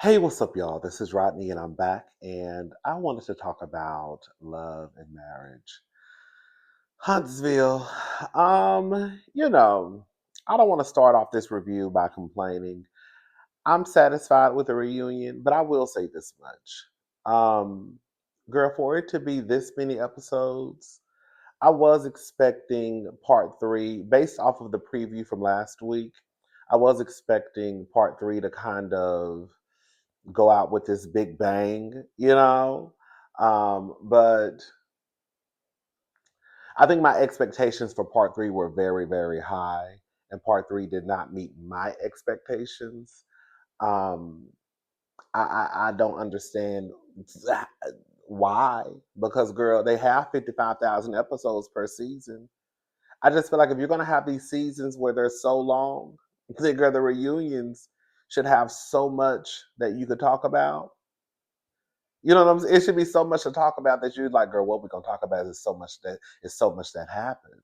Hey, what's up, y'all? This is Rodney, and I'm back, and I wanted to talk about love and marriage. Huntsville. I don't want to start off this review by complaining. I'm satisfied with the reunion, but I will say this much. Girl, for it to be this many episodes, I was expecting part three based off of the preview from last week. I was expecting part three to kind of go out with this big bang. But I think my expectations for part three were very, very high, and part three did not meet my expectations. Um, I don't understand why, because girl, they have 55,000 episodes per season. I just feel like if you're gonna have these seasons where they're so long, then girl, the reunions should have so much that you could talk about. You know what I'm saying? It should be so much to talk about that you're like, girl, what we gonna talk about is so much that happened.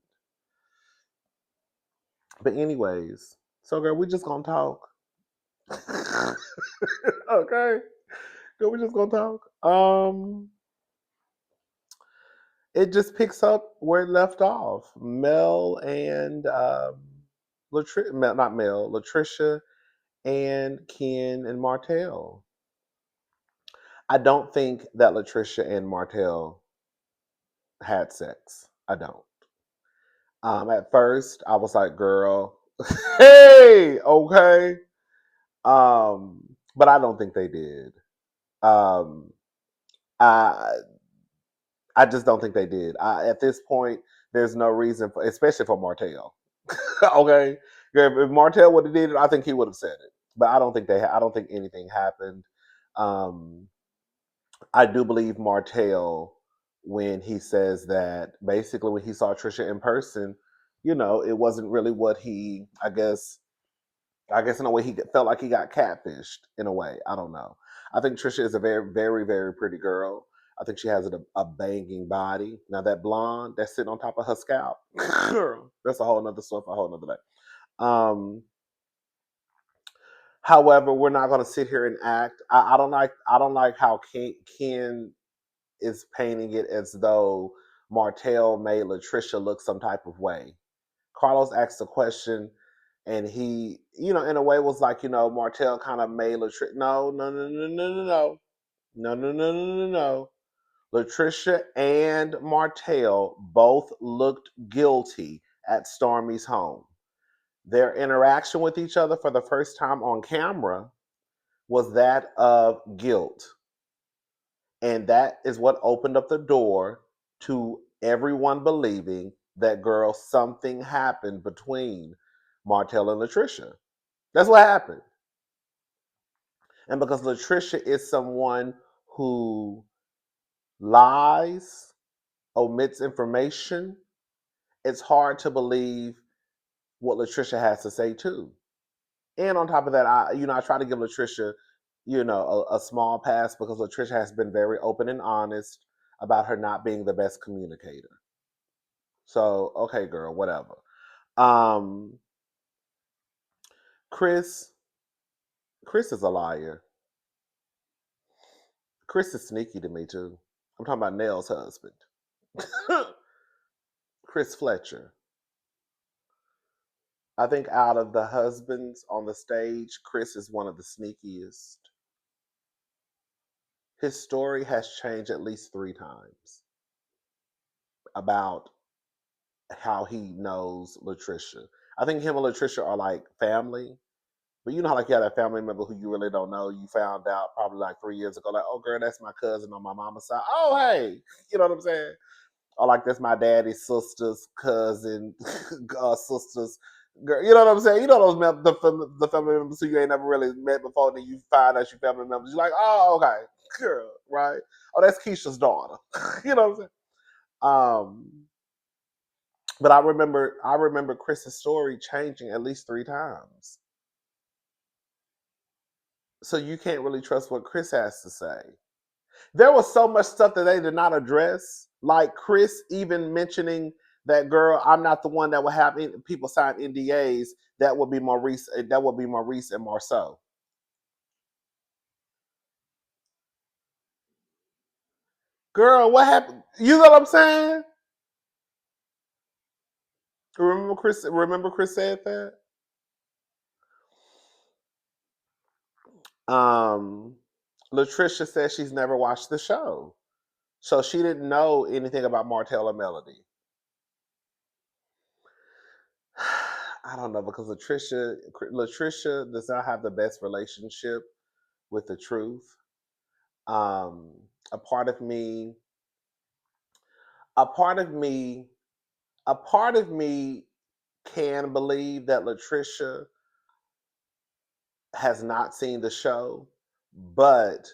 But anyways, so girl, we just gonna talk. Okay. Girl, we just gonna talk. It just picks up where it left off. Mel and not Mel, Latricia and Ken and Martell. I don't think that Latricia and Martell had sex. I don't. At first, I was like, "Girl, hey, okay," but I don't think they did. Um, I I just don't think they did. At this point, there's no reason for, especially for Martell. Okay, if Martell would have did it, I think he would have said it. But I don't think I don't think anything happened. Um, I do believe Martell when he says that basically when he saw Trisha in person, it wasn't really what he, I guess in a way he felt like he got catfished in a way. I don't know. I think Trisha is a very, very, very pretty girl. I think she has a banging body. Now that blonde that's sitting on top of her scalp, girl, that's a whole nother stuff, a whole nother day. Um, However, we're not going to sit here and act. I don't like how Ken is painting it as though Martell made Latricia look some type of way. Carlos asked a question, and he, in a way was like, Martell kind of made Latricia. No, no, no, no, no, no, no, no, no, no, no, no, no. Latricia and Martell both looked guilty at Stormy's home. Their interaction with each other for the first time on camera was that of guilt. And that is what opened up the door to everyone believing that, girl, something happened between Martell and Latricia. That's what happened. And because Latricia is someone who lies, omits information, it's hard to believe what Latricia has to say too. And on top of that, I try to give Latricia, a small pass because Latricia has been very open and honest about her not being the best communicator. So, okay, girl, whatever. Um, Chris, Chris is a liar. Chris is sneaky to me too. I'm talking about Nell's husband, Chris Fletcher. I think out of the husbands on the stage, Chris is one of the sneakiest. His story has changed at least three times about how he knows Latricia. I think him and Latricia are like family, but you know how like you have that family member who you really don't know. You found out probably like 3 years ago, like, oh girl, that's my cousin on my mama's side. Oh hey, you know what I'm saying? Or like that's my daddy's sister's cousin, sister's girl. You know what I'm saying? You know those the family members who you ain't never really met before, then you find out your family members. You're like, oh okay, girl, right? Oh, that's Keisha's daughter. You know what I'm saying? But I remember Chris's story changing at least three times. So you can't really trust what Chris has to say. There was so much stuff that they did not address, like Chris even mentioning that, girl, I'm not the one that will have people sign NDAs. That would be Maurice. That would be Maurice and Marceau. Girl, what happened? You know what I'm saying? Remember Chris said that? Um Latricia says she's never watched the show. So she didn't know anything about Martell or Melody. I don't know because Latricia does not have the best relationship with the truth. Um, a part of me, a part of me, a part of me can believe that Latricia has not seen the show, but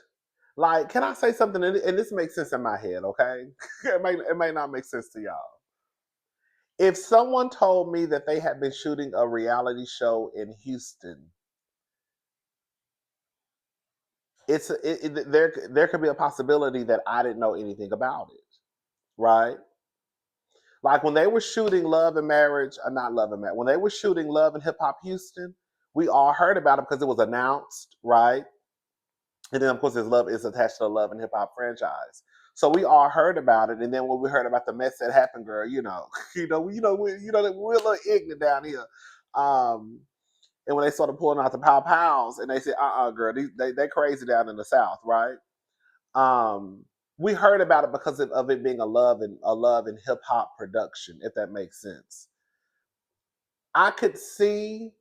like, can I say something? And this makes sense in my head, okay? It may not make sense to y'all. If someone told me that they had been shooting a reality show in Houston, there could be a possibility that I didn't know anything about it, right? Like when they were shooting Love and Marriage, not Love and Marriage, when they were shooting Love and Hip Hop Houston, we all heard about it because it was announced, right? And then of course his love is attached to the Love and Hip Hop franchise. So we all heard about it, and then when we heard about the mess that happened, girl, that we're a little ignorant down here. Um, and when they started pulling out the pow pows, and they said, girl, they crazy down in the South, right? Um, we heard about it because of it being a love and hip hop production, if that makes sense. I could see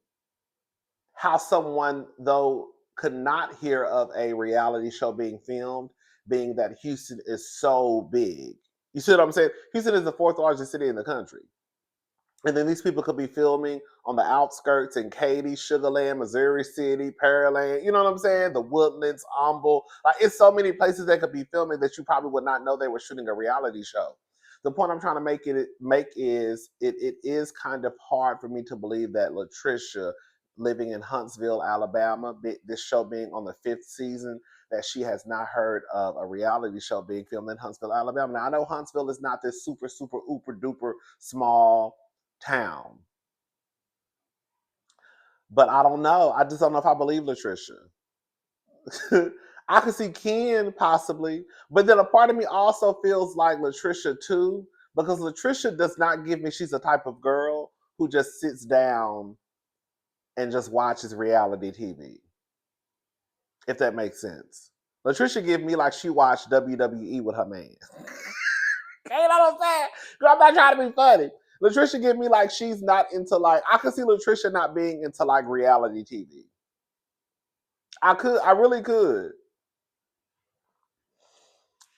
how someone though could not hear of a reality show being filmed, being that Houston is so big. You see what I'm saying? Houston is the fourth largest city in the country. And then these people could be filming on the outskirts in Katy, Sugarland, Missouri City, Pearland. You know what I'm saying? The Woodlands, Humble. Like it's so many places they could be filming that you probably would not know they were shooting a reality show. The point I'm trying to make is it is kind of hard for me to believe that Latricia, living in Huntsville, Alabama, this show being on the fifth season, that she has not heard of a reality show being filmed in Huntsville, Alabama. Now I know Huntsville is not this super, super, ooper duper small town. But I don't know. I just don't know if I believe Latricia. I could see Ken possibly, but then a part of me also feels like Latricia too, because Latricia does not give me she's the type of girl who just sits down and just watches reality TV. If that makes sense. Latricia give me like she watched WWE with her man. You know what I'm saying? Girl, I'm not trying to be funny. Latricia give me like she's not into like I could see Latricia not being into like reality TV. I really could.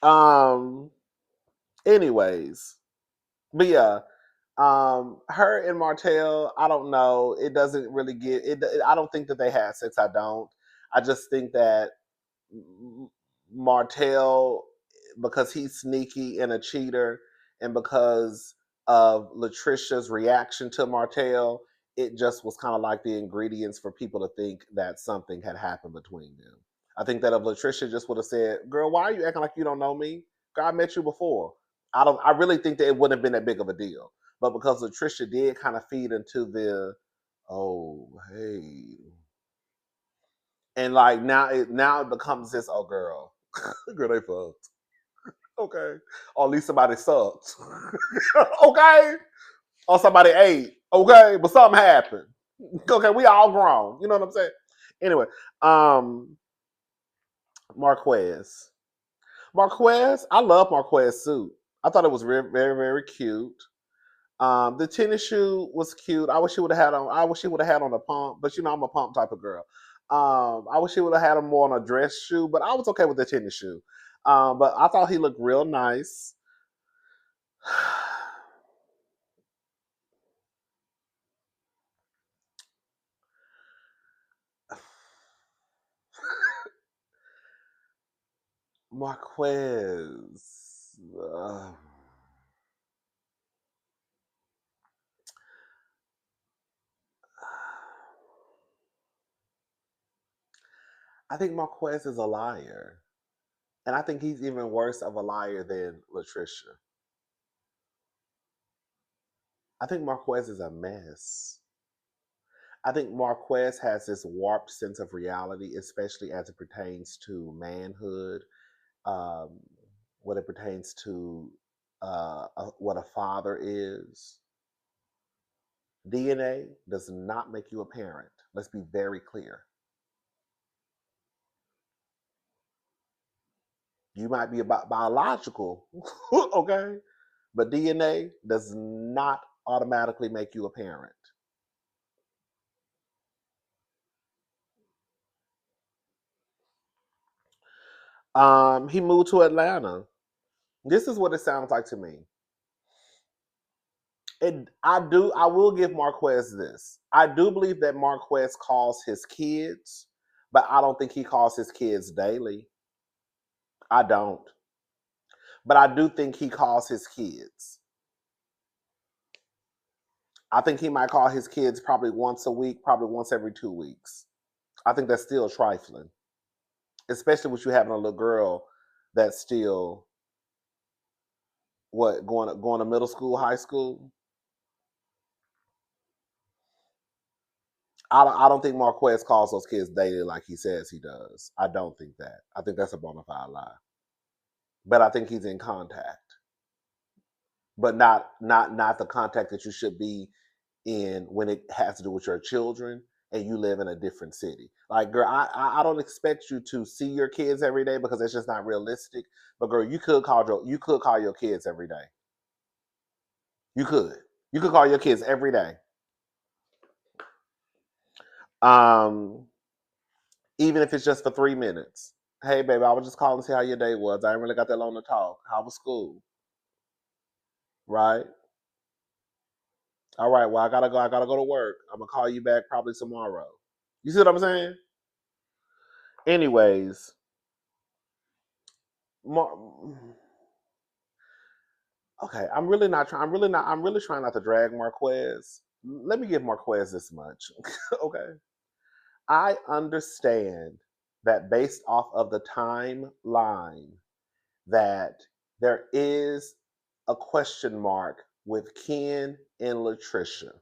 Um anyways. But yeah, her and Martell, I don't know. It doesn't really get it. I don't think that they had sex. I don't. I just think that Martell, because he's sneaky and a cheater, and because of Latricia's reaction to Martell, it just was kind of like the ingredients for people to think that something had happened between them. I think that if Latricia just would have said, "Girl, why are you acting like you don't know me? Girl, I met you before." I don't. I really think that it wouldn't have been that big of a deal. But because Latricia did kind of feed into the, oh hey, and like now it becomes this, oh girl, girl they fucked. Okay. Or at least somebody sucked. Okay. Or somebody ate. Okay. But something happened. Okay, we all grown. You know what I'm saying? Anyway, um, Marquez. Marquez, I love Marquez suit. I thought it was very, very, very cute. The tennis shoe was cute. I wish she would have had on. I wish she would have had on a pump, but you know I'm a pump type of girl. I wish she would have had him more on a dress shoe, but I was okay with the tennis shoe. But I thought he looked real nice. Marquez. I think Marquez is a liar. And I think he's even worse of a liar than Latricia. I think Marquez is a mess. I think Marquez has this warped sense of reality, especially as it pertains to manhood, um, when it pertains to what a father is. DNA does not make you a parent. Let's be very clear. You might be about biological, okay, but DNA does not automatically make you a parent. He moved to Atlanta. This is what it sounds like to me. I will give Marquez this. I do believe that Marquez calls his kids, but I don't think he calls his kids daily. I don't. But I do think he calls his kids. I think he might call his kids probably once a week, probably once every 2 weeks. I think that's still trifling, especially with you having a little girl that's still what going to middle school, high school. I don't think Marquez calls those kids daily like he says he does. I don't think that. I think that's a bona fide lie. But I think he's in contact, but not the contact that you should be in when it has to do with your children and you live in a different city. Like, girl, I don't expect you to see your kids every day because it's just not realistic. But girl, you could call your kids every day. You could. You could call your kids every day. Um, Even if it's just for 3 minutes. Hey baby, I was just calling to see how your day was. I ain't really got that long to talk. How was school? Right? All right, well I gotta go to work. I'm gonna call you back probably tomorrow. You see what I'm saying? Anyways, Mar- okay, I'm really trying not to drag Marquez. Let me give Marquez this much. Okay. I understand that based off of the timeline that there is a question mark with Ken and Latricia.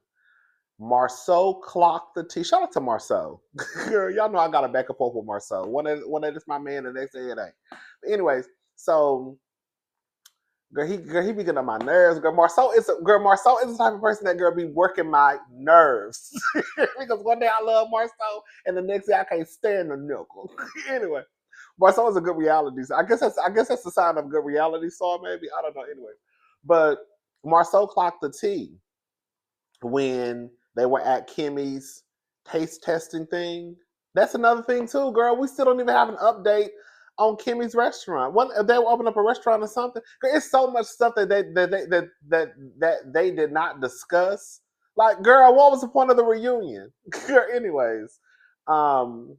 Marceau clocked the T. Shout out to Marceau. Girl, y'all know I got to back and forth with Marceau. One that is my man, the next day it ain't. But anyways, so girl, he be getting on my nerves. Marceau is the type of person that girl be working my nerves. Because one day I love Marceau and the next day I can't stand the nickel. Anyway, Marceau is a good reality star. I guess that's the sign of a good reality star, maybe. I don't know. Anyway. But Marceau clocked the T when they were at Kimmy's taste testing thing. That's another thing too, girl. We still don't even have an update on Kimmy's restaurant. What if they will open up a restaurant or something? It's so much stuff that they did not discuss. Like, girl, what was the point of the reunion? Girl, anyways, um,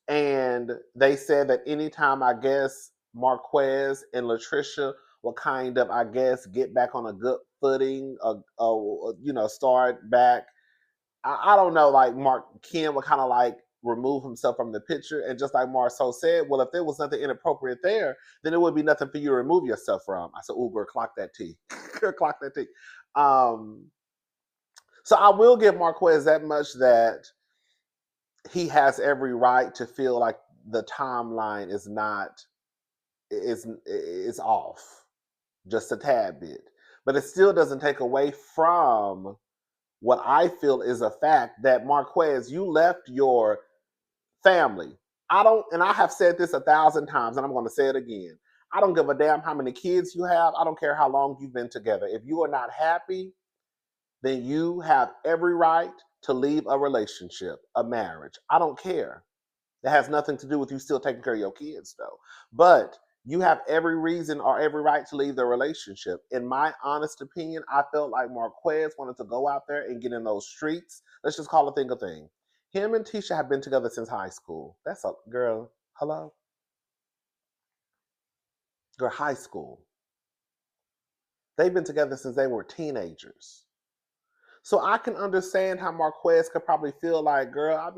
and they said that anytime I guess Marquez and Latricia will kind of, I guess, get back on a good footing, start back. I don't know, like Mark Ken would kind of like remove himself from the picture, and just like Marceau said, well, if there was nothing inappropriate there, then it would be nothing for you to remove yourself from. I said, Uber, clock that T, clock that T. Um, so I will give Marquez that much that he has every right to feel like the timeline is off just a tad bit, but it still doesn't take away from what I feel is a fact that Marquez, you left your family. I don't, and I have said this 1,000 times, and I'm going to say it again. I don't give a damn how many kids you have. I don't care how long you've been together. If you are not happy, then you have every right to leave a relationship, a marriage. I don't care. That has nothing to do with you still taking care of your kids, though. But you have every reason or every right to leave the relationship. In my honest opinion, I felt like Marquez wanted to go out there and get in those streets. Let's just call a thing a thing. Him and Tisha have been together since high school. That's a girl. Hello? Girl, high school. They've been together since they were teenagers. So I can understand how Marquez could probably feel like, girl, I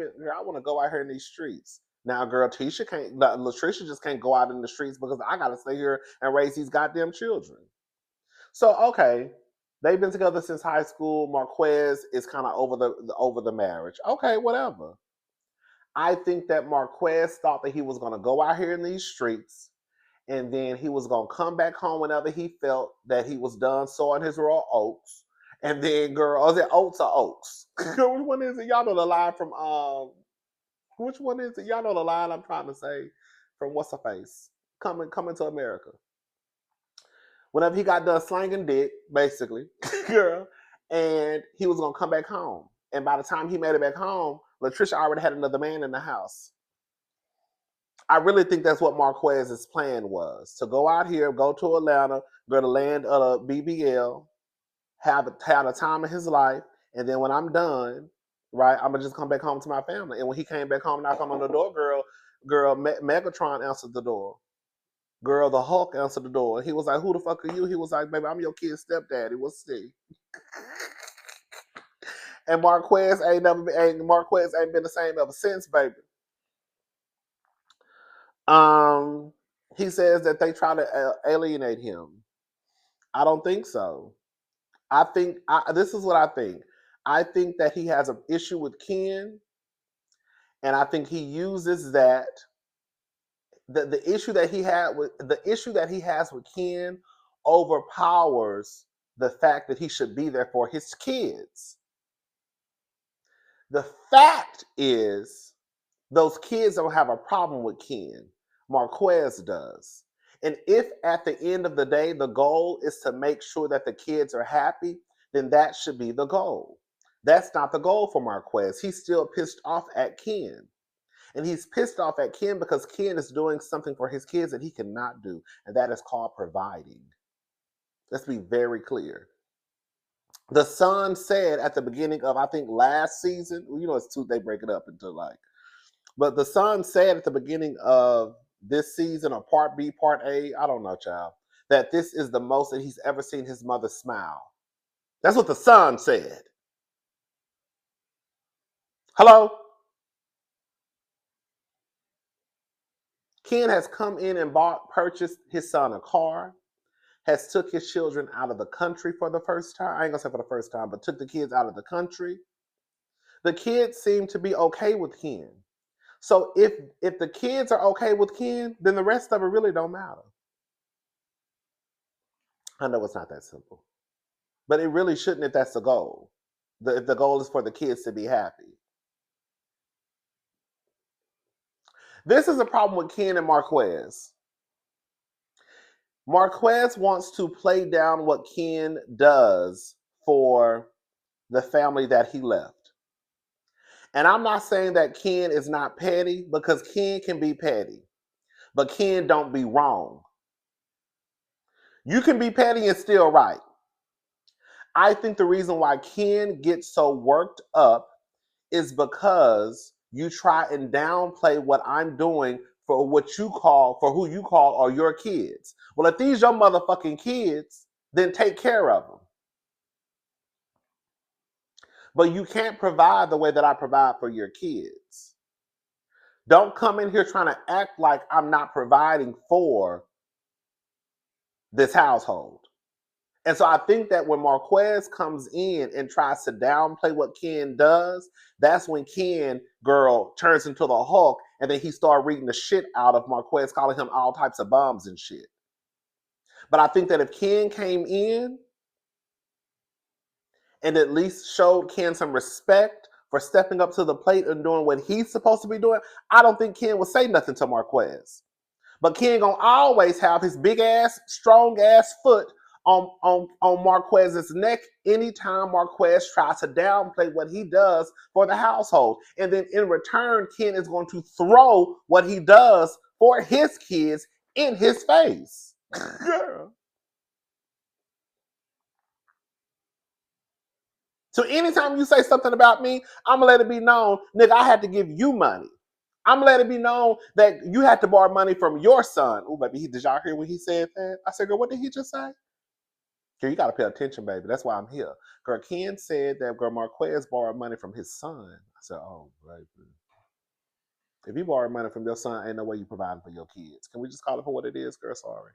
want to go out here in these streets. Now, girl, Latricia just can't go out in the streets because I gotta stay here and raise these goddamn children. So okay, they've been together since high school. Marquez is kind of over the marriage. Okay, whatever. I think that Marquez thought that he was gonna go out here in these streets and then he was gonna come back home whenever he felt that he was done sowing his raw oats. And then, girl, is it oats or oaks? Which one is it? Y'all know the line from which one is it? Y'all know the line I'm trying to say from what's her face? Coming to America. Whenever he got done slanging dick, basically, girl, and he was gonna come back home. And by the time he made it back home, Latricia already had another man in the house. I really think that's what Marquez's plan was, to go out here, go to Atlanta, go to land of BBL, have the time of his life, and then when I'm done, right, I'm gonna just come back home to my family. And when he came back home, knock on the door, girl, Megatron answered the door. Girl, the Hulk answered the door. He was like, "Who the fuck are you?" He was like, "Baby, I'm your kid's stepdaddy. What's see?" And Marquez ain't been the same ever since, baby. Um, he says that they try to alienate him. I don't think so. This is what I think. I think that he has an issue with Ken, and I think he uses that the issue that he has with Ken overpowers the fact that he should be there for his kids. The fact is, those kids don't have a problem with Ken. Marquez does. And if at the end of the day, the goal is to make sure that the kids are happy, then that should be the goal. That's not the goal for Marquez. He's still pissed off at Ken. And he's pissed off at Ken because Ken is doing something for his kids that he cannot do. And that is called providing. Let's be very clear. The son said at the beginning of, I think, last season, it's two, they break it up into like, but the son said at the beginning of this season, or part B, part A, I don't know, child, that this is the most that he's ever seen his mother smile. That's what the son said. Hello? Ken has come in and purchased his son a car, has took his children out of the country for the first time. I ain't gonna say for the first time, but took the kids out of the country. The kids seem to be okay with Ken. So if the kids are okay with Ken, then the rest of it really don't matter. I know it's not that simple, but it really shouldn't if that's the goal. If the goal is for the kids to be happy. This is a problem with Ken and Marquez. Marquez wants to play down what Ken does for the family that he left. And I'm not saying that Ken is not petty, because Ken can be petty, but Ken don't be wrong. You can be petty and still right. I think the reason why Ken gets so worked up is because you try and downplay what I'm doing for who you call are your kids. Well, if these your motherfucking kids, then take care of them. But you can't provide the way that I provide for your kids. Don't come in here trying to act like I'm not providing for this household. And so I think that when Marquez comes in and tries to downplay what Ken does, that's when Ken, girl, turns into the Hulk, and then he started reading the shit out of Marquez, calling him all types of bums and shit. But I think that if Ken came in and at least showed Ken some respect for stepping up to the plate and doing what he's supposed to be doing, I don't think Ken would say nothing to Marquez. But Ken gonna always have his big ass, strong ass foot on Marquez's neck anytime Marquez tries to downplay what he does for the household. And then in return, Ken is going to throw what he does for his kids in his face. Girl. So anytime you say something about me, I'm gonna let it be known, nigga, I had to give you money. I'm gonna let it be known that you had to borrow money from your son. Oh, baby, did y'all hear when he said that? I said, girl, what did he just say? Girl, you gotta pay attention, baby. That's why I'm here. Girl, Ken said that girl Marquez borrowed money from his son. I said, oh, baby. If you borrow money from your son, ain't no way you providing for your kids. Can we just call it for what it is, girl? Sorry.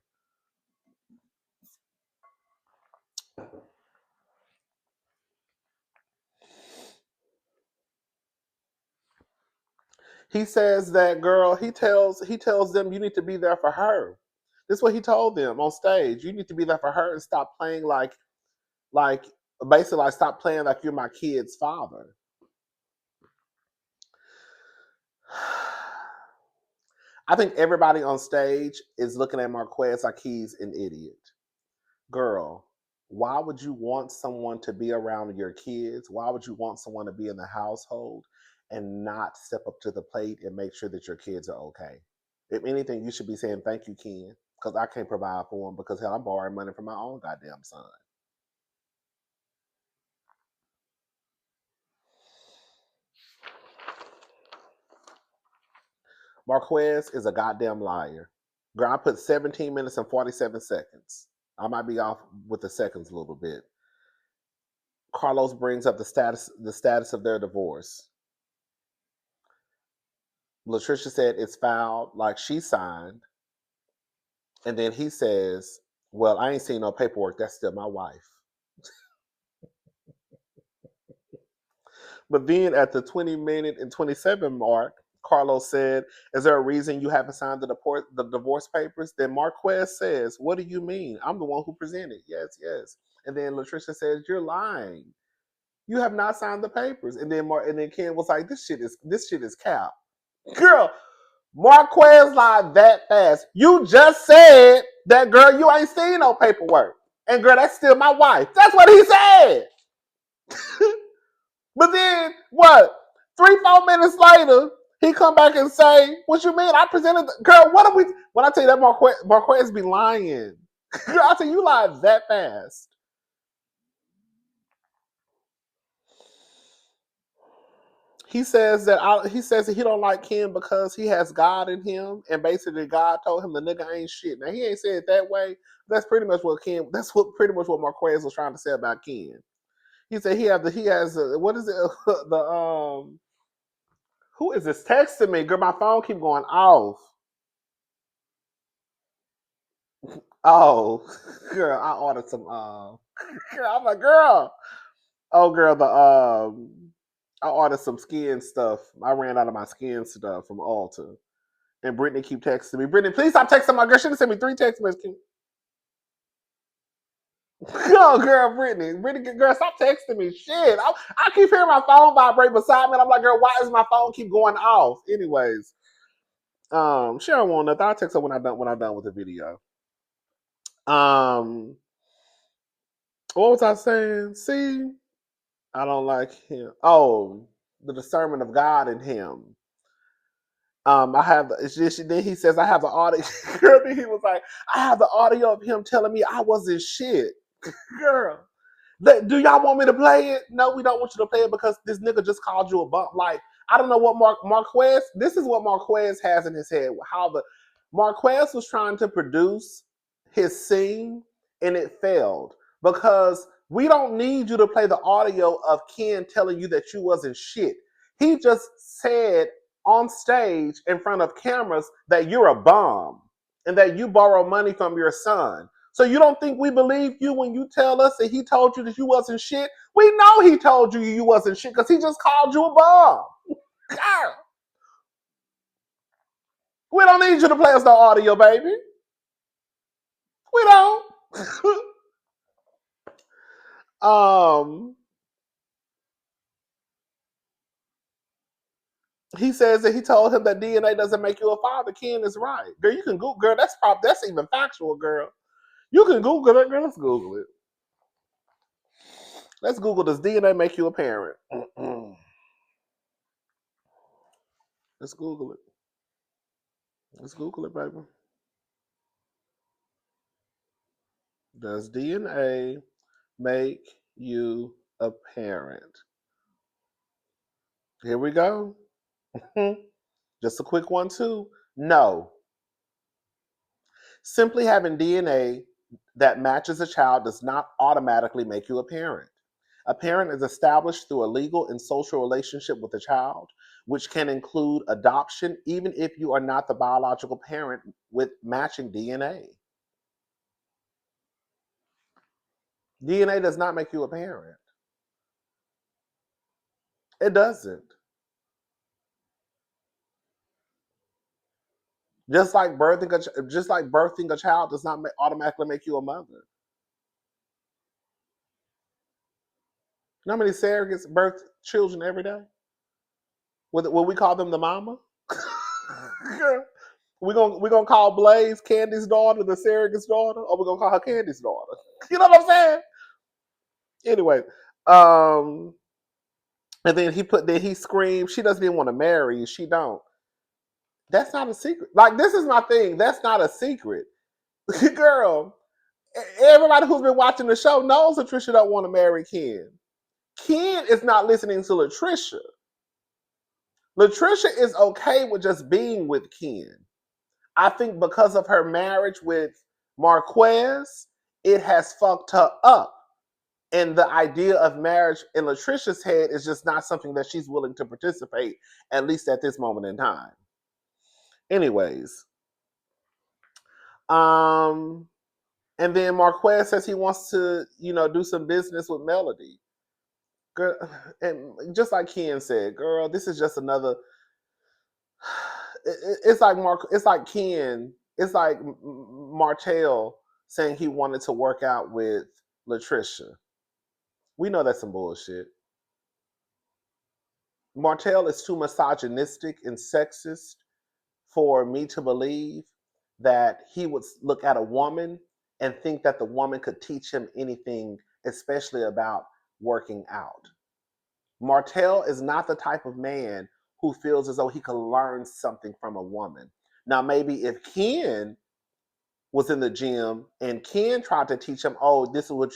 He says that girl, he tells them you need to be there for her. This is what he told them on stage. You need to be there for her and stop playing like basically like stop playing like you're my kid's father. I think everybody on stage is looking at Marquez like he's an idiot. Girl, why would you want someone to be around your kids? Why would you want someone to be in the household and not step up to the plate and make sure that your kids are okay? If anything, you should be saying thank you, Ken, because I can't provide for them because hell, I'm borrowing money from my own goddamn son. Marquez is a goddamn liar. Girl, I put 17 minutes and 47 seconds. I might be off with the seconds a little bit. Carlos brings up the status of their divorce. Latricia said it's filed, like she signed. And then he says, well, I ain't seen no paperwork. That's still my wife. But then at the 20-minute and 27 mark, Carlos said, is there a reason you haven't signed the divorce papers? Then Marquez says, what do you mean? I'm the one who presented. Yes, yes. And then Latricia says, you're lying. You have not signed the papers. And then Ken was like, this shit is cap. Girl, Marquez lied that fast. You just said that, girl, you ain't seen no paperwork. And girl, that's still my wife. That's what he said. But then, what? 3-4 minutes later, he come back and say, what you mean? I presented, girl, what are we, when I tell you that Marquez be lying. Girl, I tell you lied that fast. He says that he don't like Ken because he has God in him, and basically God told him the nigga ain't shit. Now he ain't said it that way. That's pretty much what Ken. That's what pretty much what Marquez was trying to say about Ken. He said he has what is it the who is this texting me? Girl, my phone keep going off. Oh, girl, I ordered some. Girl, I'm like, girl. Oh, girl, I ordered some skin stuff. I ran out of my skin stuff from Ulta. And Brittany keep texting me. Brittany, please stop texting my girl. She done sent me 3 text messages. Oh, girl, Brittany. Brittany, girl, stop texting me. Shit. I keep hearing my phone vibrate beside me. And I'm like, girl, why is my phone keep going off? Anyways, she don't want nothing. I'll text her when I'm done with the video. Um, what was I saying? See, I don't like him. Oh, the discernment of God in him. I have it's just then he says I have the audio. Girl, then he was like, I have the audio of him telling me I wasn't shit. Girl, do y'all want me to play it? No, we don't want you to play it because this nigga just called you a bump. Like, I don't know what Marquez. This is what Marquez has in his head. How the Marquez was trying to produce his scene and it failed because we don't need you to play the audio of Ken telling you that you wasn't shit. He just said on stage in front of cameras that you're a bum and that you borrow money from your son. So you don't think we believe you when you tell us that he told you that you wasn't shit? We know he told you wasn't shit because he just called you a bum. Girl, we don't need you to play us the audio, baby. We don't. um, he says that he told him that DNA doesn't make you a father. Ken is right. Girl, you can Google. Girl, that's even factual, girl. You can Google it, girl. Let's Google it. Let's Google, does DNA make you a parent? Let's Google it. Let's Google it, baby. Does DNA make you a parent? Here we go. Just a quick one, too. No. Simply having DNA that matches a child does not automatically make you a parent. A parent is established through a legal and social relationship with a child, which can include adoption, even if you are not the biological parent with matching DNA. DNA does not make you a parent. It doesn't. Just like birthing a child does not automatically make you a mother. You know how many surrogates birth children every day? Will we call them the mama? we gonna call Blaze Candy's daughter the surrogate's daughter, or we gonna call her Candy's daughter? You know what I'm saying? Anyway, um, and then he screamed. She doesn't even want to marry you. She don't. That's not a secret. Like, this is my thing. That's not a secret, girl. Everybody who's been watching the show knows Latricia don't want to marry Ken. Ken is not listening to Latricia. Latricia is okay with just being with Ken. I think because of her marriage with Marquez, it has fucked her up. And the idea of marriage in Latricia's head is just not something that she's willing to participate, at least at this moment in time. Anyways, and then Marquez says he wants to, do some business with Melody. Girl, and just like Ken said, girl, this is just another. It's like Ken. It's like Martell saying he wanted to work out with Latricia. We know that's some bullshit. Martell is too misogynistic and sexist for me to believe that he would look at a woman and think that the woman could teach him anything, especially about working out. Martell is not the type of man who feels as though he could learn something from a woman. Now, maybe if Ken was in the gym and Ken tried to teach him, oh, this is what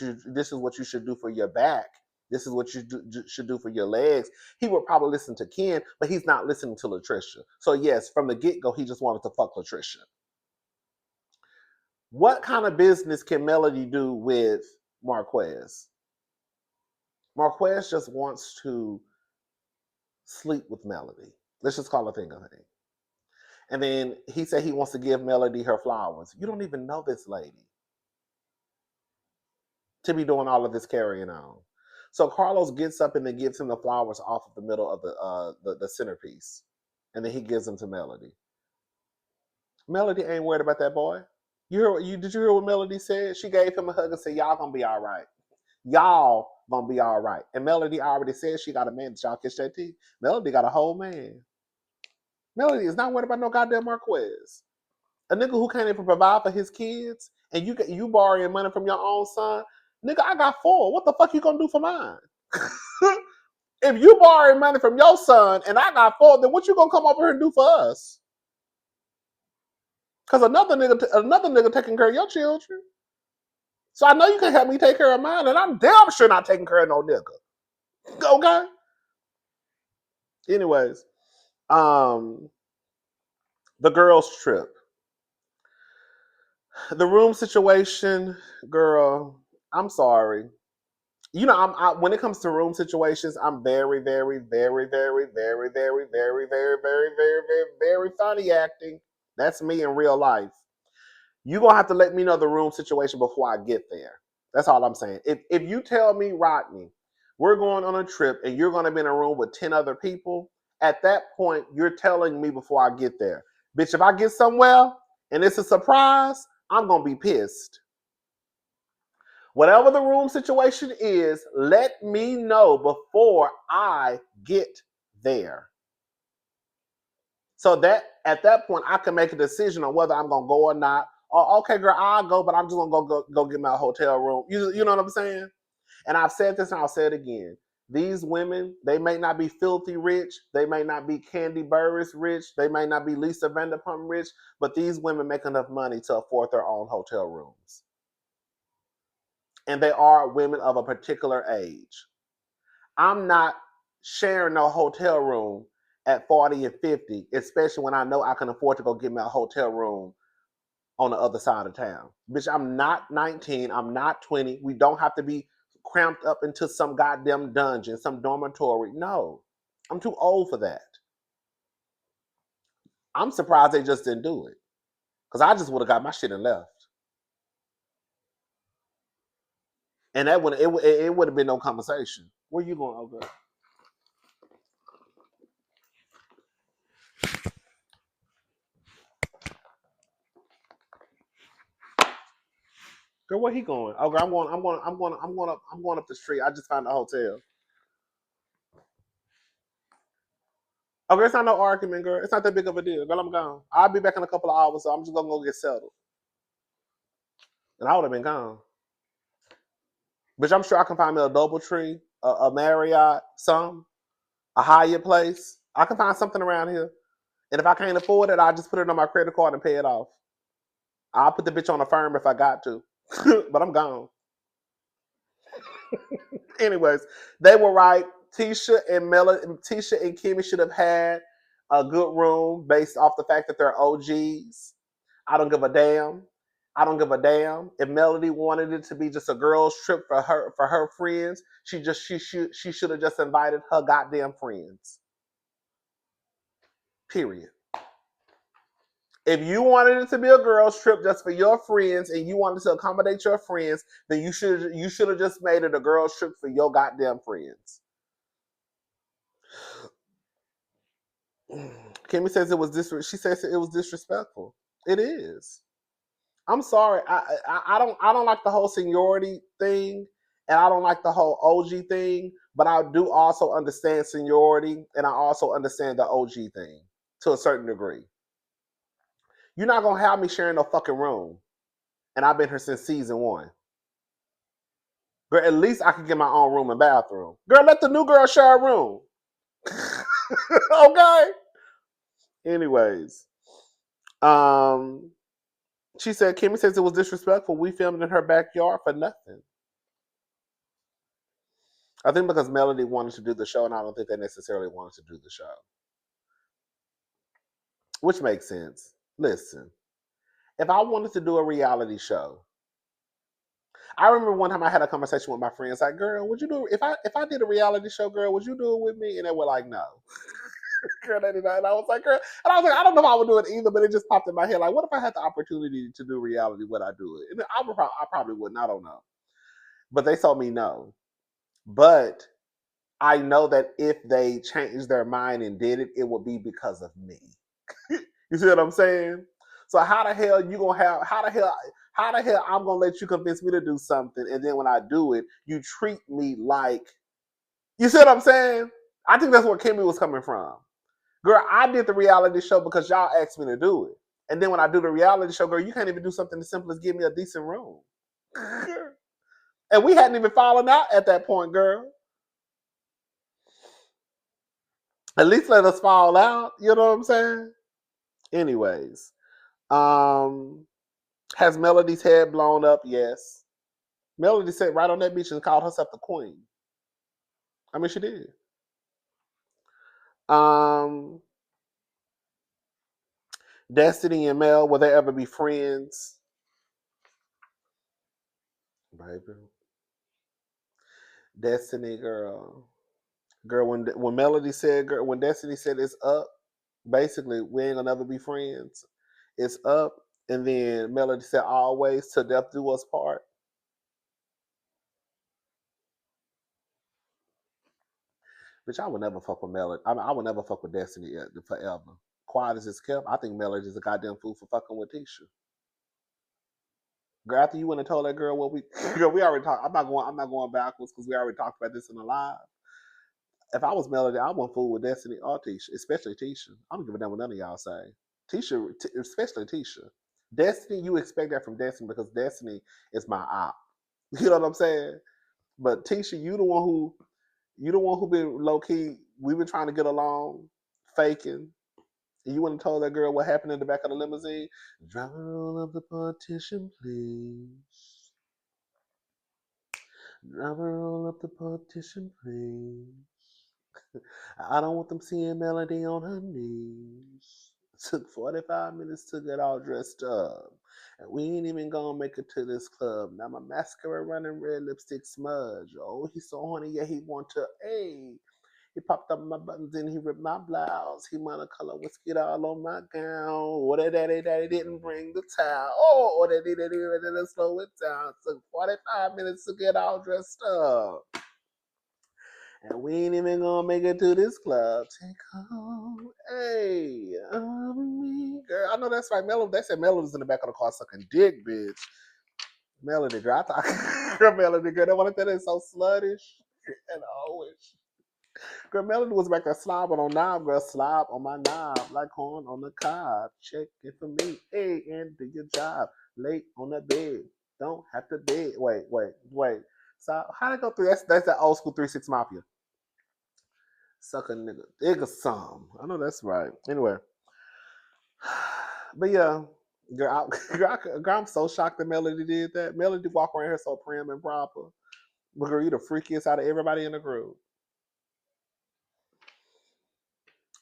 you should do for your back. This is what you should do for your legs. He would probably listen to Ken, but he's not listening to Latricia. So yes, from the get-go, he just wanted to fuck Latricia. What kind of business can Melody do with Marquez? Marquez just wants to sleep with Melody. Let's just call a thing a thing. And then he said he wants to give Melody her flowers. You don't even know this lady to be doing all of this carrying on. So Carlos gets up and then gives him the flowers off of the middle of the centerpiece. And then he gives them to Melody. Melody ain't worried about that boy. Did you hear what Melody said? She gave him a hug and said, y'all gonna be all right. Y'all gonna be all right. And Melody already said she got a man. Did y'all catch that tea? Melody got a whole man. Melody is not worried about no goddamn Marquez. A nigga who can't even provide for his kids, and you borrowing money from your own son. Nigga, I got 4. What the fuck you gonna do for mine? If you borrowing money from your son and I got 4, then what you gonna come over here and do for us? Because another nigga taking care of your children. So I know you can help me take care of mine, and I'm damn sure not taking care of no nigga. Okay? Anyways, the girls' trip. The room situation, girl, I'm sorry. When it comes to room situations, I'm very, very, very, very, very, very, very, very, very, very, very, very funny acting. That's me in real life. You're going to have to let me know the room situation before I get there. That's all I'm saying. If you tell me, Rodney, we're going on a trip and you're going to be in a room with 10 other people, at that point, you're telling me before I get there. Bitch, if I get somewhere and it's a surprise, I'm going to be pissed. Whatever the room situation is, let me know before I get there. So that at that point, I can make a decision on whether I'm going to go or not. Or, okay, girl, I'll go, but I'm just going to go get my hotel room. You know what I'm saying? And I've said this and I'll say it again. These women, they may not be filthy rich. They may not be Candy Burris rich. They may not be Lisa Vanderpump rich. But these women make enough money to afford their own hotel rooms. And they are women of a particular age. I'm not sharing no hotel room at 40 and 50, especially when I know I can afford to go get me a hotel room on the other side of town. Bitch, I'm not 19. I'm not 20. We don't have to be cramped up into some goddamn dungeon, some dormitory. No, I'm too old for that. I'm surprised they just didn't do it. Because I just would have got my shit and left. And that would it would have been no conversation. Where you going, over? Girl, where he going? Oh, girl, I'm going up the street. I just found a hotel. Oh, girl, it's not no argument, girl. It's not that big of a deal. Girl, I'm gone. I'll be back in a couple of hours, so I'm just gonna go get settled. And I would have been gone. But I'm sure I can find me a DoubleTree, a Marriott, a Hyatt place. I can find something around here. And if I can't afford it, I'll just put it on my credit card and pay it off. I'll put the bitch on a firm if I got to. But I'm gone. Anyways, they were right. Tisha and Kimmy should have had a good room based off the fact that they're OGs. I don't give a damn. I don't give a damn. If Melody wanted it to be just a girls' trip for her friends, she should have just invited her goddamn friends. Period. If you wanted it to be a girls' trip just for your friends and you wanted to accommodate your friends, then you should have just made it a girls' trip for your goddamn friends. Kimmy says it was she says it was disrespectful. It is. I'm sorry. I don't like the whole seniority thing, and I don't like the whole OG thing. But I do also understand seniority, and I also understand the OG thing to a certain degree. You're not gonna have me sharing no fucking room, and I've been here since season 1. Girl, at least I can get my own room and bathroom. Girl, let the new girl share a room. Okay. Anyways, um, she said Kimmy says it was disrespectful. We filmed in her backyard for nothing. I think because Melody wanted to do the show, and I don't think they necessarily wanted to do the show, which makes sense. Listen, if I wanted to do a reality show, I remember one time I had a conversation with my friends, like, "Girl, would you do if I did a reality show? Girl, would you do it with me?" And they were like, "No." Girl, they did not. And I was like, "Girl," and I was like, "I don't know if I would do it either," but it just popped in my head, like, what if I had the opportunity to do reality? Would I do it? And I probably wouldn't. I don't know, but they told me no. But I know that if they changed their mind and did it, it would be because of me. You see what I'm saying? So how the hell you gonna have how the hell I'm gonna let you convince me to do something, and then when I do it, you treat me like, you see what I'm saying? I think that's where Kimmy was coming from. Girl, I did the reality show because y'all asked me to do it. And then when I do the reality show, girl, you can't even do something as simple as give me a decent room. And we hadn't even fallen out at that point, girl. At least let us fall out. You know what I'm saying? Anyways, um, has Melody's head blown up? Yes. Melody sat right on that beach and called herself the queen. I mean, she did. Um, Destiny and Mel, will they ever be friends? Baby. Destiny, girl. Girl, when Melody said, girl, when Destiny said it's up, basically, we ain't gonna ever be friends. It's up. And then Melody said, always till death do us part. Bitch, I would never fuck with Melody. I would never fuck with Destiny forever. Quiet as it's kept, I think Melody is a goddamn fool for fucking with Tisha. Girl, after you went and told that girl what we, girl, we already talked. I'm not going backwards because we already talked about this in the live. If I was Melody, I wouldn't fool with Destiny or Tisha, especially Tisha. I don't give a damn what none of y'all say. Especially Tisha. Destiny, you expect that from Destiny because Destiny is my op. You know what I'm saying? But Tisha, you the one who been low key. We've been trying to get along, faking. And you went and told that girl what happened in the back of the limousine. Driver, roll up the partition, please. Driver, roll up the partition, please. I don't want them seeing Melody on her knees. It took 45 minutes to get all dressed up. And we ain't even gonna make it to this club. Now my mascara running, red lipstick smudge. Oh, he's so horny, yeah, he want to, hey. He popped up my buttons and he ripped my blouse. He wanna color whiskey all on my gown. Oh, that daddy didn't bring the towel. Oh, that daddy slow it down. It took 45 minutes to get all dressed up. And we ain't even gonna make it to this club. Take home, hey, me, girl. I know that's right. Mello, they said Mello was in the back of the car sucking dick, bitch. Melody, girl, I thought, girl, Melody, girl, that one that is so sluttish and always. Girl, Melody was back there slobbing on knob, girl, slob on my knob, like corn on the cob. Check it for me, hey, and do your job. Late on the bed, don't have to bed. Wait. So how to go through? That's that old school 3-6 Mafia. Suck a nigga, dig a some. I know that's right. Anyway, but yeah, girl, I'm so shocked that Melody did that. Melody walk around here so prim and proper. But girl, you the freakiest out of everybody in the group.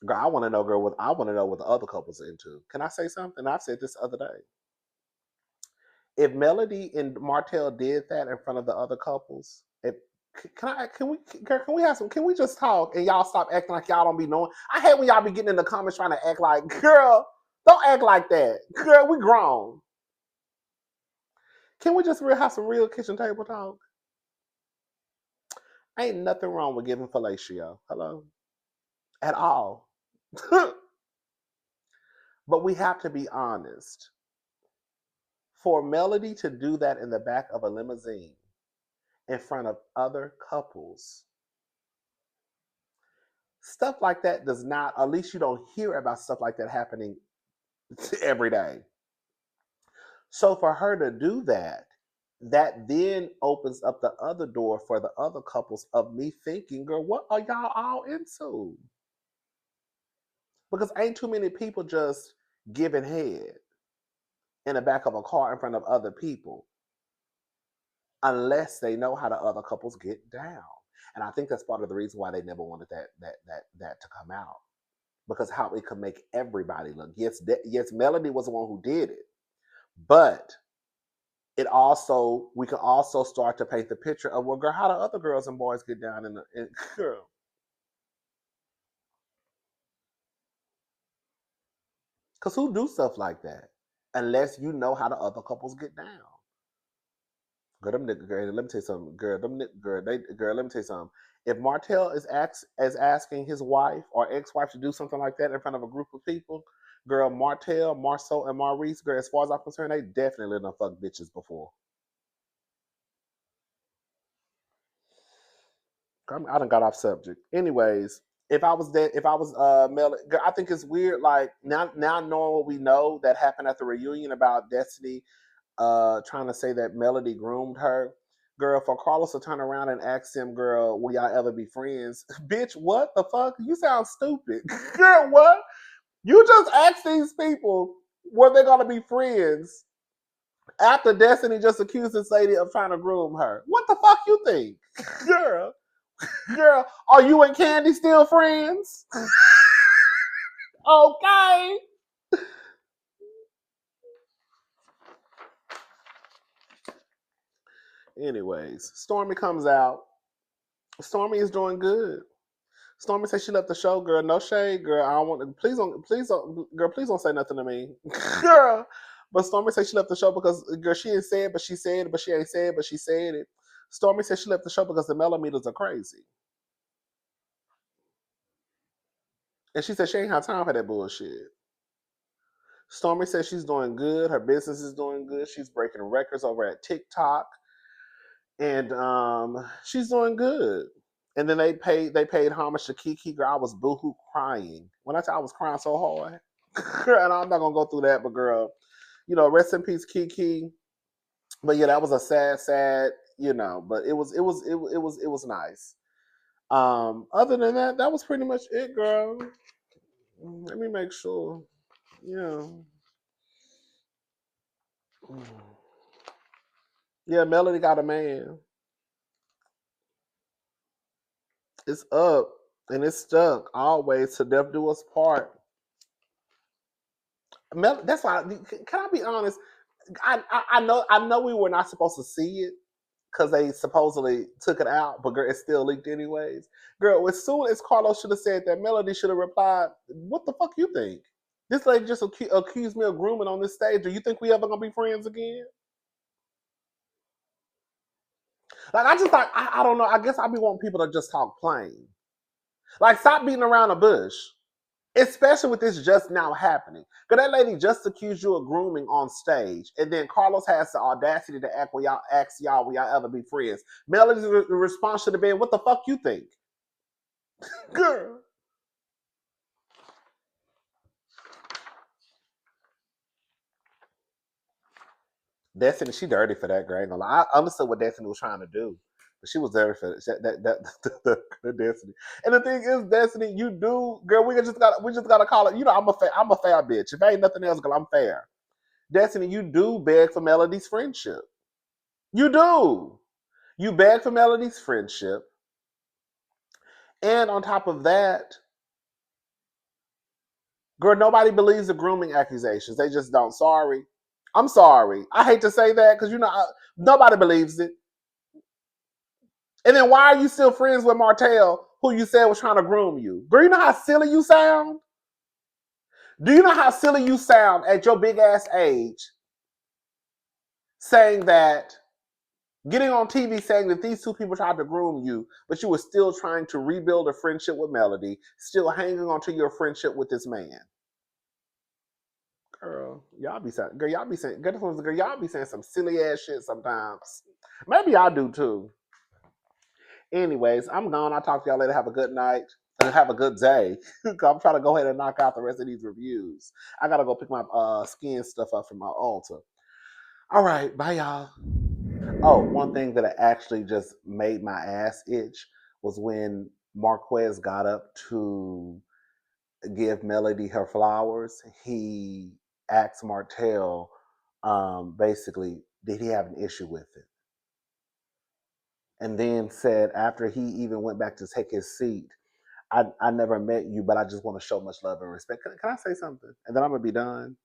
Girl, I want to know, girl, what I want to know what the other couples are into. Can I say something? I've said this the other day. If Melody and Martell did that in front of the other couples, if can we girl, can we have some, can we just talk and y'all stop acting like y'all don't be knowing? I hate when y'all be getting in the comments trying to act like, girl, don't act like that. Girl, we grown. Can we just have some real kitchen table talk? Ain't nothing wrong with giving fellatio. Hello? At all. But we have to be honest. For Melody to do that in the back of a limousine in front of other couples, stuff like that does not, at least you don't hear about stuff like that happening every day. So for her to do that, that then opens up the other door for the other couples of me thinking, girl, what are y'all all into? Because ain't too many people just giving head in the back of a car in front of other people unless they know how the other couples get down. And I think that's part of the reason why they never wanted that to come out. Because how it could make everybody look. Yes, Melody was the one who did it. But it also, we can also start to paint the picture of, well, girl, how do other girls and boys get down in girl? Because who do stuff like that? Unless you know how the other couples get down. Girl, them nigga, girl, let me tell you something. Girl, girl, let me tell you something. If Martell is asking his wife or ex-wife to do something like that in front of a group of people, girl, Martell, Marceau, and Maurice, girl, as far as I'm concerned, they definitely done fuck bitches before. I done got off subject. Anyways, if I was Mel, I think it's weird. Like now knowing what we know that happened at the reunion about Destiny, trying to say that Melody groomed her. Girl, for Carlos to turn around and ask him, girl, will y'all ever be friends? Bitch, what the fuck? You sound stupid. Girl, what? You just asked these people were they gonna be friends after Destiny just accused this lady of trying to groom her. What the fuck you think? Girl. Girl, are you and Candy still friends? Okay. Anyways, Stormy comes out. Stormy is doing good. Stormy says she left the show, girl. No shade, girl. I don't want to. Please don't, girl. Please don't say nothing to me, girl. But Stormy said she left the show because, girl, she ain't said, but she said it, but she ain't said, but she said it. Stormy said she left the show because the millimeters are crazy, and she said she ain't have time for that bullshit. Stormy says she's doing good. Her business is doing good. She's breaking records over at TikTok, and she's doing good. And then they paid homage to Kiki. Girl, I was boohoo crying when I tell I was crying so hard. And I'm not gonna go through that, but girl, rest in peace, Kiki. But yeah, that was a sad, But it was nice. Other than that, that was pretty much it, girl. Let me make sure. Yeah. Yeah, Melody got a man. It's up and it's stuck always to death do us part. That's why. Can I be honest? I know we were not supposed to see it because they supposedly took it out, but girl, it still leaked anyways. Girl, as soon as Carlos should have said that, Melody should have replied, "What the fuck you think? This lady just accused me of grooming on this stage. Do you think we ever gonna be friends again?" Like I just thought, I don't know. I guess I be wanting people to just talk plain. Like stop beating around the bush. Especially with this just now happening. Because that lady just accused you of grooming on stage. And then Carlos has the audacity to ask y'all, will y'all ever be friends? Melody's response should have been, what the fuck you think? Girl. Destiny, she dirty for that, girl. Ain't gonna lie. I understood what Destiny was trying to do. But she was dirty for the Destiny. And the thing is, Destiny, you do, girl, we just gotta call it, I'm a fair bitch. If ain't nothing else, girl, I'm fair. Destiny, you do beg for Melody's friendship. You do. You beg for Melody's friendship. And on top of that, girl, nobody believes the grooming accusations. They just don't. Sorry. I'm sorry. I hate to say that because, nobody believes it. And then why are you still friends with Martell, who you said was trying to groom you? Girl, you know how silly you sound? Do you know how silly you sound at your big ass age saying that, getting on TV saying that these two people tried to groom you, but you were still trying to rebuild a friendship with Melody, still hanging on to your friendship with this man? Girl, y'all be saying some silly ass shit sometimes. Maybe I do too. Anyways, I'm gone. I'll talk to y'all later. Have a good night and have a good day. I'm trying to go ahead and knock out the rest of these reviews. I gotta go pick my skin stuff up from my altar. All right, bye y'all. Oh, one thing that actually just made my ass itch was when Marquez got up to give Melody her flowers. He asked Martell, basically, did he have an issue with it? And then said, after he even went back to take his seat, I never met you, but I just want to show much love and respect. Can I say something? And then I'm gonna be done.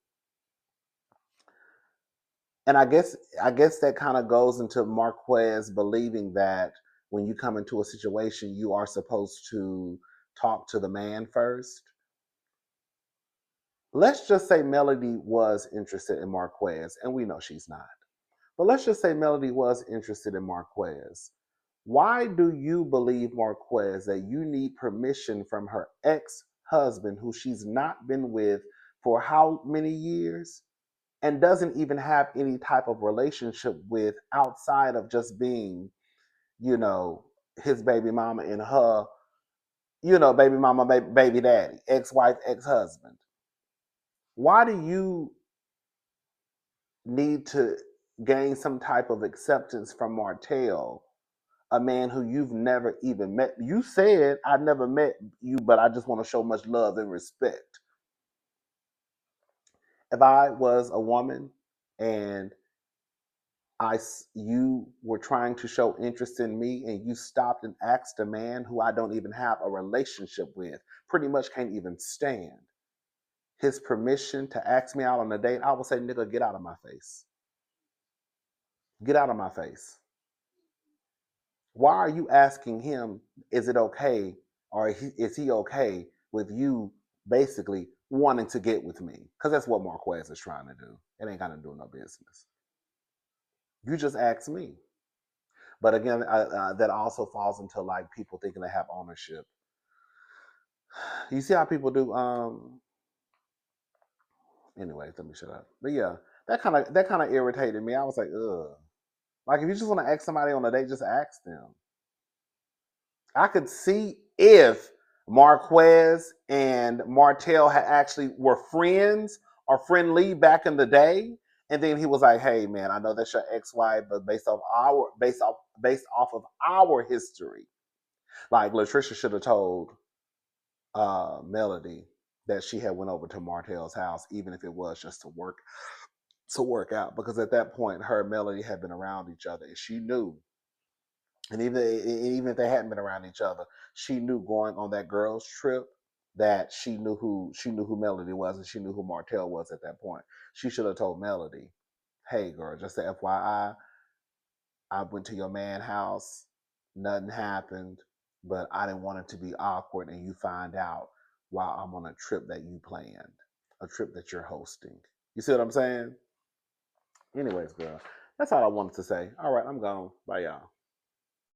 And I guess that kind of goes into Marquez believing that when you come into a situation, you are supposed to talk to the man first. Let's just say Melody was interested in Marquez, and we know she's not. But let's just say Melody was interested in Marquez. Why do you believe, Marquez, that you need permission from her ex husband, who she's not been with for how many years, and doesn't even have any type of relationship with outside of just being, you know, his baby mama and her, baby mama, baby daddy, ex wife, ex husband? Why do you need to gain some type of acceptance from Martell, a man who you've never even met? You said, I never met you, but I just want to show much love and respect. If I was a woman and you were trying to show interest in me and you stopped and asked a man who I don't even have a relationship with, pretty much can't even stand, his permission to ask me out on a date, I would say, nigga, get out of my face. Get out of my face. Why are you asking him, is it okay, or is he okay with you basically wanting to get with me? Because that's what Marquez is trying to do. It ain't got to do no business. You just asked me. But again, that also falls into like people thinking they have ownership. You see how people do. Anyways, let me shut up. But yeah, that kind of irritated me. I was like, ugh. Like if you just want to ask somebody on a date, just ask them. I could see if Marquez and Martell had actually were friends or friendly back in the day, and then he was like, "Hey, man, I know that's your ex-wife, but based off of our history, like Latricia should have told Melody that she had went over to Martell's house, even if it was just to work out, because at that point, her and Melody had been around each other, and she knew. And even if they hadn't been around each other, she knew going on that girls' trip that she knew who Melody was, and she knew who Martell was at that point. She should have told Melody, "Hey, girl, just a FYI, I went to your man house. Nothing happened, but I didn't want it to be awkward, and you find out while I'm on a trip that you planned, a trip that you're hosting." You see what I'm saying? Anyways, girl, that's all I wanted to say. All right, I'm gone. Bye, y'all.